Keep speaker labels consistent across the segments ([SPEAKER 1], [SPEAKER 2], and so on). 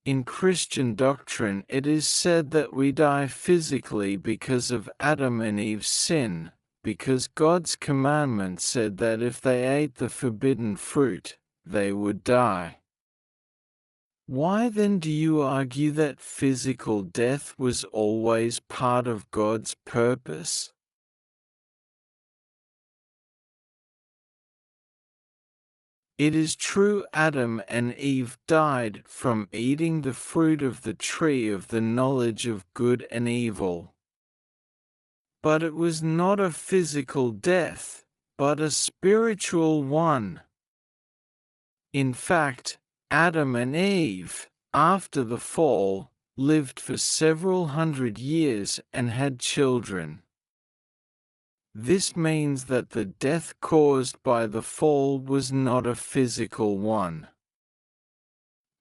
[SPEAKER 1] In Christian doctrine it is said that we die physically because of Adam and Eve's sin, because God's commandment said that if they ate the forbidden fruit, they would die. Why then do you argue that physical death was always part of God's purpose? It is true Adam and Eve died from eating the fruit of the tree of the knowledge of good and evil. But it was not a physical death, but a spiritual one. In fact, Adam and Eve, after the fall, lived for several hundred years and had children. This means that the death caused by the fall was not a physical one.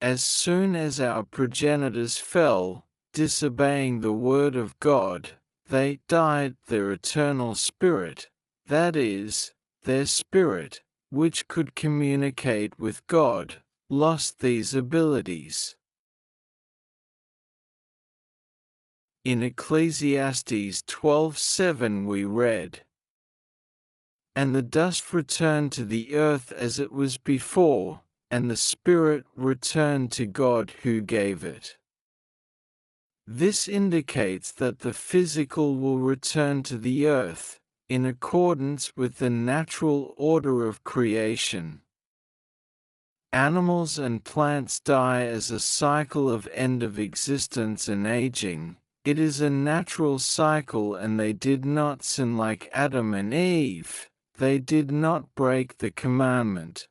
[SPEAKER 1] As soon as our progenitors fell, disobeying the word of God, they died. Their eternal spirit, that is, their spirit, which could communicate with God, lost these abilities. In Ecclesiastes 12:7 we read, "And the dust returned to the earth as it was before, and the spirit returned to God who gave it." This indicates that the physical will return to the earth, in accordance with the natural order of creation. Animals and plants die as a cycle of end of existence and aging. It is a natural cycle, and they did not sin like Adam and Eve. They did not break the commandment.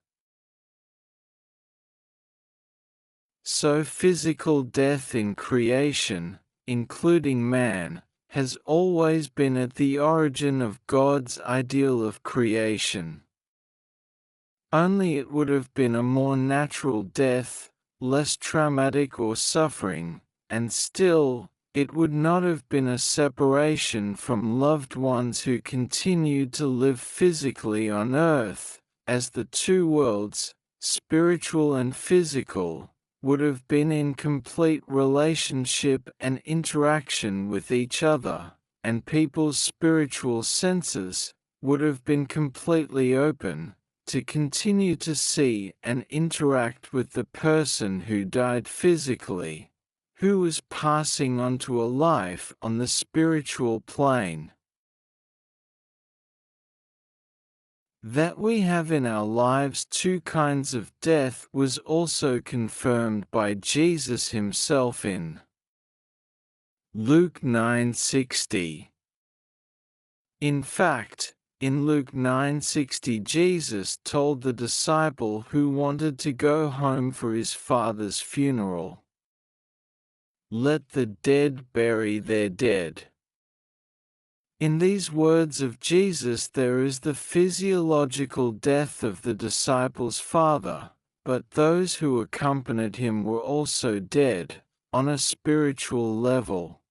[SPEAKER 1] So physical death in creation, including man, has always been at the origin of God's ideal of creation. Only it would have been a more natural death, less traumatic or suffering, and still, it would not have been a separation from loved ones who continued to live physically on earth, as the two worlds, spiritual and physical, would have been in complete relationship and interaction with each other, and people's spiritual senses would have been completely open to continue to see and interact with the person who died physically, who was passing on to a life on the spiritual plane. That we have in our lives two kinds of death was also confirmed by Jesus himself in Luke 9:60. In fact, in Luke 9:60 Jesus told the disciple who wanted to go home for his father's funeral, "Let the dead bury their dead." In these words of Jesus there is the physiological death of the disciple's father, but those who accompanied him were also dead, on a spiritual level.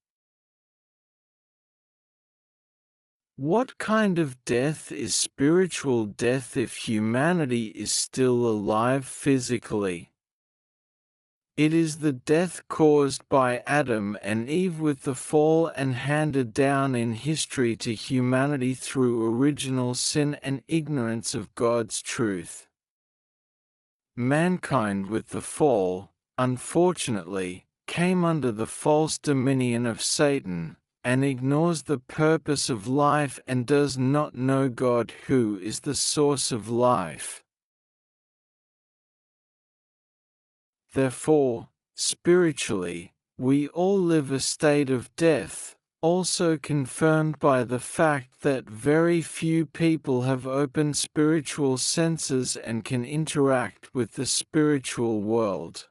[SPEAKER 1] What kind of death is spiritual death if humanity is still alive physically? It is the death caused by Adam and Eve with the fall and handed down in history to humanity through original sin and ignorance of God's truth. Mankind with the fall, unfortunately, came under the false dominion of Satan, and ignores the purpose of life and does not know God who is the source of life. Therefore, spiritually, we all live a state of death, also confirmed by the fact that very few people have open spiritual senses and can interact with the spiritual world.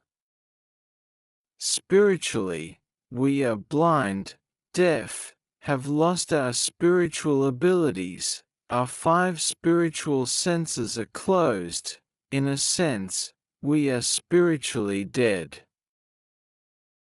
[SPEAKER 1] Spiritually, we are blind, deaf, have lost our spiritual abilities, our 5 spiritual senses are closed. In a sense, we are spiritually dead.